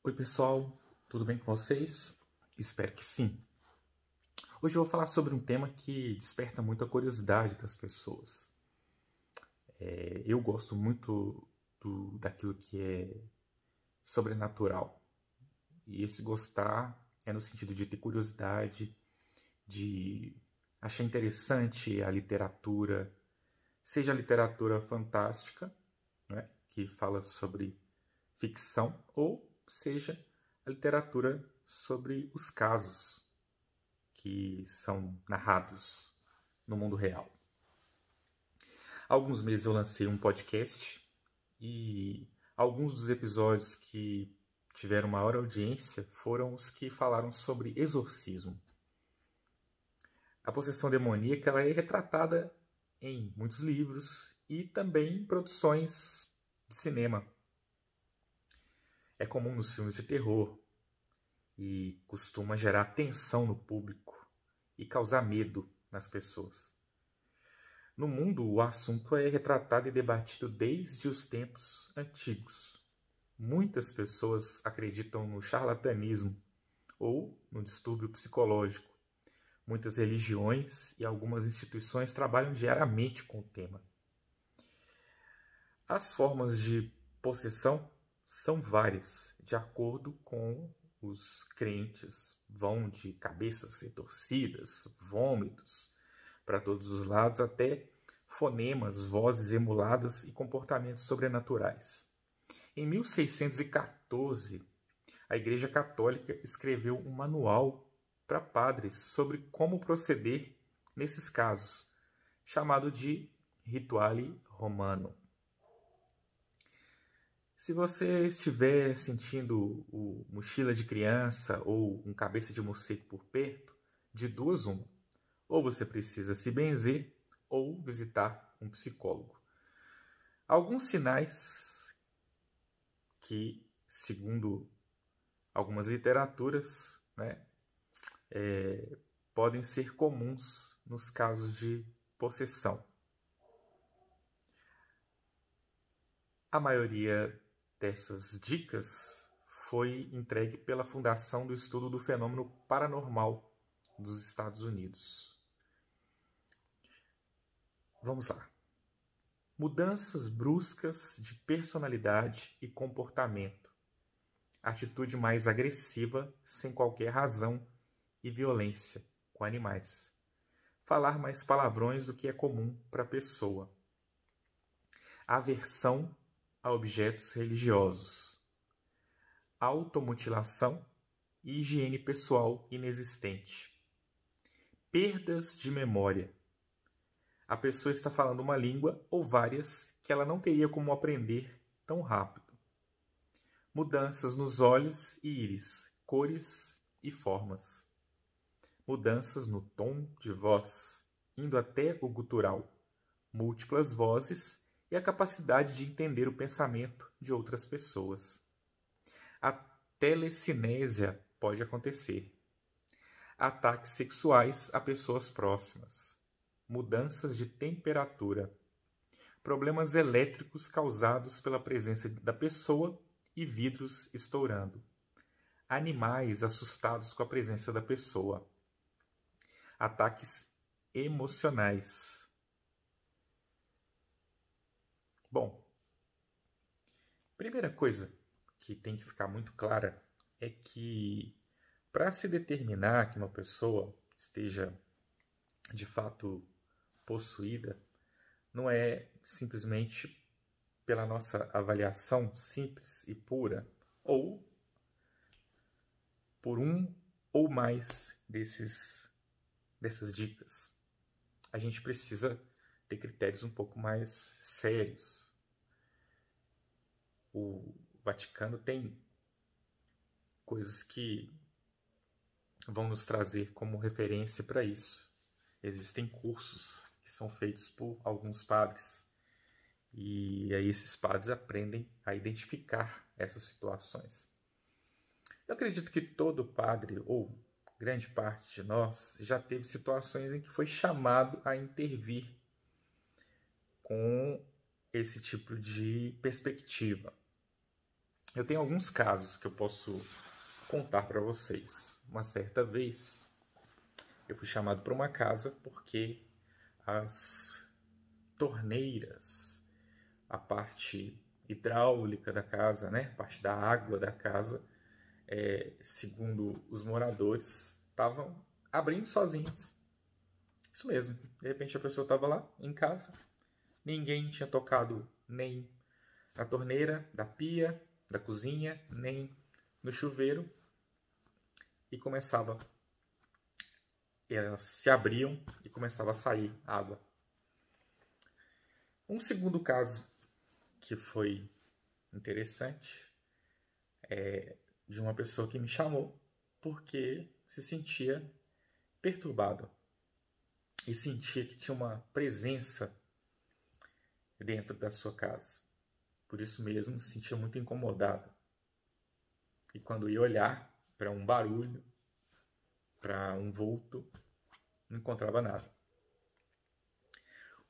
Oi pessoal, tudo bem com vocês? Espero que sim. Hoje eu vou falar sobre um tema que desperta muito a curiosidade das pessoas. Eu gosto muito daquilo que é sobrenatural. E esse gostar é no sentido de ter curiosidade, de achar interessante a literatura, seja a literatura fantástica, né, que fala sobre ficção, ou seja a literatura sobre os casos que são narrados no mundo real. Há alguns meses eu lancei um podcast e alguns dos episódios que tiveram maior audiência foram os que falaram sobre exorcismo. A possessão demoníaca ela é retratada em muitos livros e também em produções de cinema. É comum nos filmes de terror e costuma gerar tensão no público e causar medo nas pessoas. No mundo, o assunto é retratado e debatido desde os tempos antigos. Muitas pessoas acreditam no charlatanismo ou no distúrbio psicológico. Muitas religiões e algumas instituições trabalham diariamente com o tema. As formas de possessão são várias, de acordo com os crentes. Vão de cabeças retorcidas, vômitos para todos os lados, até fonemas, vozes emuladas e comportamentos sobrenaturais. Em 1614, a Igreja Católica escreveu um manual para padres sobre como proceder nesses casos, chamado de Rituale Romano. Se você estiver sentindo o mochila de criança ou um cabeça de morcego por perto, de duas uma. Ou você precisa se benzer ou visitar um psicólogo. Alguns sinais que, segundo algumas literaturas, podem ser comuns nos casos de possessão. A maioria dessas dicas foi entregue pela Fundação do Estudo do Fenômeno Paranormal dos Estados Unidos. Vamos lá. Mudanças bruscas de personalidade e comportamento. Atitude mais agressiva, sem qualquer razão e violência com animais. Falar mais palavrões do que é comum para a pessoa. Aversão a objetos religiosos. Automutilação e higiene pessoal inexistente. Perdas de memória. A pessoa está falando uma língua ou várias que ela não teria como aprender tão rápido. Mudanças nos olhos e íris, cores e formas. Mudanças no tom de voz, indo até o gutural. Múltiplas vozes e a capacidade de entender o pensamento de outras pessoas. A telecinésia pode acontecer. Ataques sexuais a pessoas próximas. Mudanças de temperatura. Problemas elétricos causados pela presença da pessoa e vidros estourando. Animais assustados com a presença da pessoa. Ataques emocionais. Bom, primeira coisa que tem que ficar muito clara é que para se determinar que uma pessoa esteja de fato possuída, não é simplesmente pela nossa avaliação simples e pura, ou por um ou mais dessas dicas. A gente precisa ter critérios um pouco mais sérios. O Vaticano tem coisas que vão nos trazer como referência para isso. Existem cursos que são feitos por alguns padres. E aí esses padres aprendem a identificar essas situações. Eu acredito que todo padre, ou grande parte de nós, já teve situações em que foi chamado a intervir com esse tipo de perspectiva. Eu tenho alguns casos que eu posso contar para vocês. Uma certa vez, eu fui chamado para uma casa porque as torneiras, a parte hidráulica da casa, né, a parte da água da casa, segundo os moradores, estavam abrindo sozinhas. Isso mesmo. De repente a pessoa estava lá em casa, ninguém tinha tocado nem na torneira da pia, da cozinha, nem no chuveiro, e elas se abriam e começava a sair água. Um segundo caso que foi interessante é de uma pessoa que me chamou porque se sentia perturbado e sentia que tinha uma presença dentro da sua casa. Por isso mesmo se sentia muito incomodado. E quando ia olhar para um barulho, para um vulto, não encontrava nada.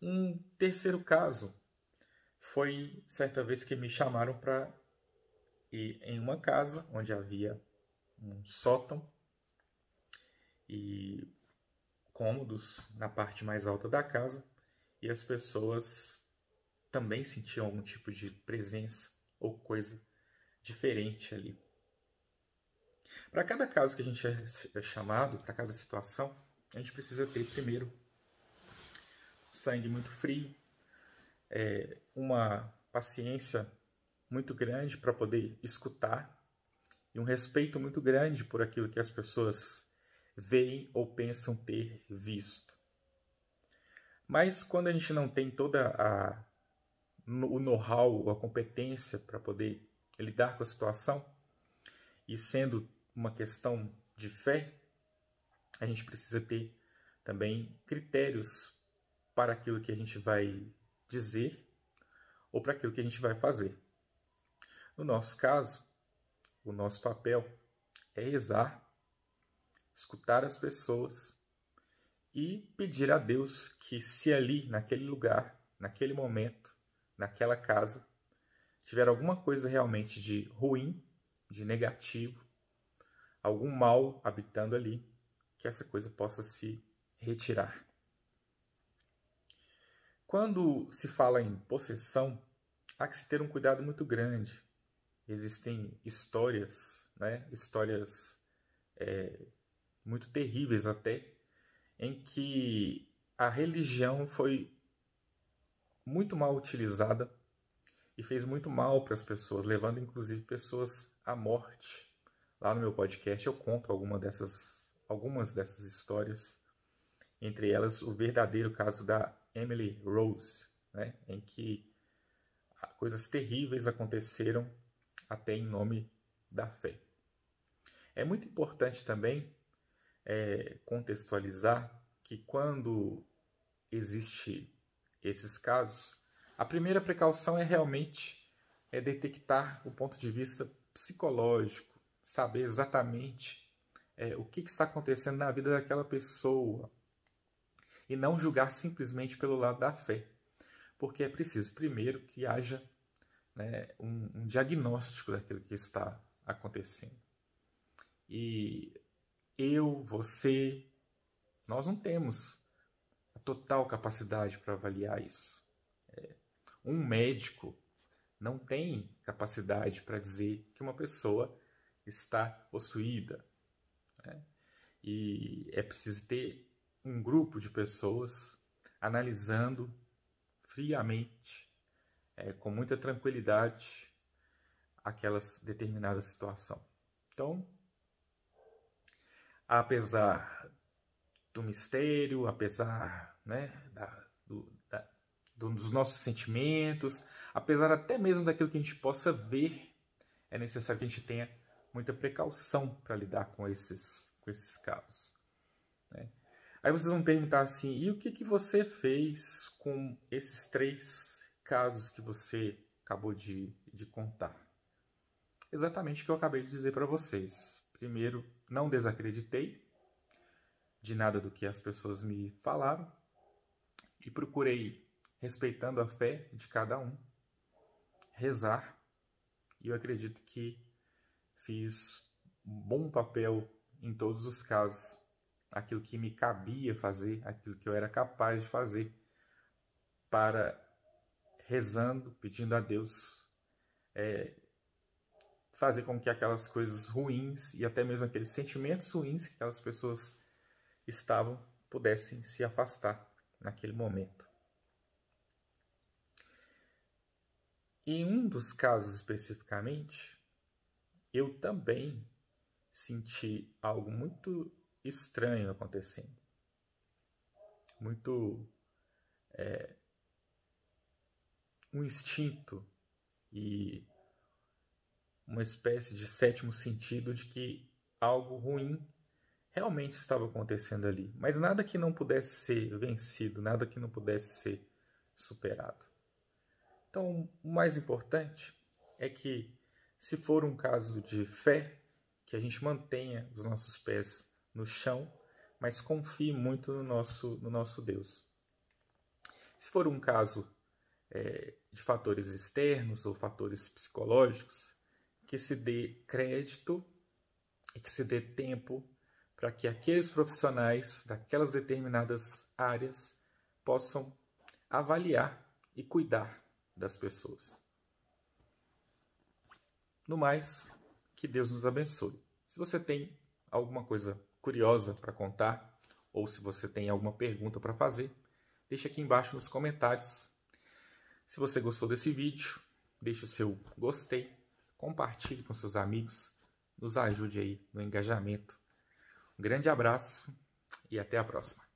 Um terceiro caso foi certa vez que me chamaram para ir em uma casa onde havia um sótão e cômodos na parte mais alta da casa, e as pessoas também sentiam algum tipo de presença ou coisa diferente ali. Para cada caso que a gente é chamado, para cada situação, a gente precisa ter primeiro sangue muito frio, uma paciência muito grande para poder escutar e um respeito muito grande por aquilo que as pessoas veem ou pensam ter visto. Mas quando a gente não tem toda o know-how, a competência para poder lidar com a situação, e sendo uma questão de fé, a gente precisa ter também critérios para aquilo que a gente vai dizer ou para aquilo que a gente vai fazer. No nosso caso, o nosso papel é rezar, escutar as pessoas e pedir a Deus que, se ali, naquele lugar, naquele momento, naquela casa, tiver alguma coisa realmente de ruim, de negativo, algum mal habitando ali, que essa coisa possa se retirar. Quando se fala em possessão, há que se ter um cuidado muito grande. Existem histórias, né? Histórias muito terríveis até, em que a religião foi muito mal utilizada e fez muito mal para as pessoas, levando inclusive pessoas à morte. Lá no meu podcast eu conto algumas dessas histórias, entre elas o verdadeiro caso da Emily Rose, né, em que coisas terríveis aconteceram até em nome da fé. É muito importante também contextualizar que quando existe esses casos, a primeira precaução é realmente detectar o ponto de vista psicológico, saber exatamente o que está acontecendo na vida daquela pessoa e não julgar simplesmente pelo lado da fé, porque é preciso primeiro que haja, né, um diagnóstico daquilo que está acontecendo. E você, nós não temos a total capacidade para avaliar isso. Um médico não tem capacidade para dizer que uma pessoa está possuída, né? E é preciso ter um grupo de pessoas analisando friamente, com muita tranquilidade, aquela determinada situação. Então, apesar do mistério, apesar, né, dos nossos sentimentos, apesar até mesmo daquilo que a gente possa ver, é necessário que a gente tenha muita precaução para lidar com esses casos, né? Aí vocês vão perguntar assim, e o que você fez com esses 3 casos que você acabou de contar? Exatamente o que eu acabei de dizer para vocês. Primeiro, não desacreditei de nada do que as pessoas me falaram e procurei, respeitando a fé de cada um, rezar E eu acredito que fiz um bom papel em todos os casos. Aquilo que me cabia fazer, aquilo que eu era capaz de fazer, para rezando, pedindo a Deus, fazer com que aquelas coisas ruins e até mesmo aqueles sentimentos ruins que aquelas pessoas estavam pudessem se afastar naquele momento. Em um dos casos especificamente, eu também senti algo muito estranho acontecendo. Muito um instinto e uma espécie de sétimo sentido de que algo ruim realmente estava acontecendo ali, mas nada que não pudesse ser vencido, nada que não pudesse ser superado. Então, o mais importante é que, se for um caso de fé, que a gente mantenha os nossos pés no chão, mas confie muito no nosso Deus. Se for um caso de fatores externos ou fatores psicológicos, que se dê crédito e que se dê tempo para que aqueles profissionais daquelas determinadas áreas possam avaliar e cuidar das pessoas. No mais, que Deus nos abençoe. Se você tem alguma coisa curiosa para contar, ou se você tem alguma pergunta para fazer, deixe aqui embaixo nos comentários. Se você gostou desse vídeo, deixe o seu gostei, compartilhe com seus amigos, nos ajude aí no engajamento. Um grande abraço e até a próxima.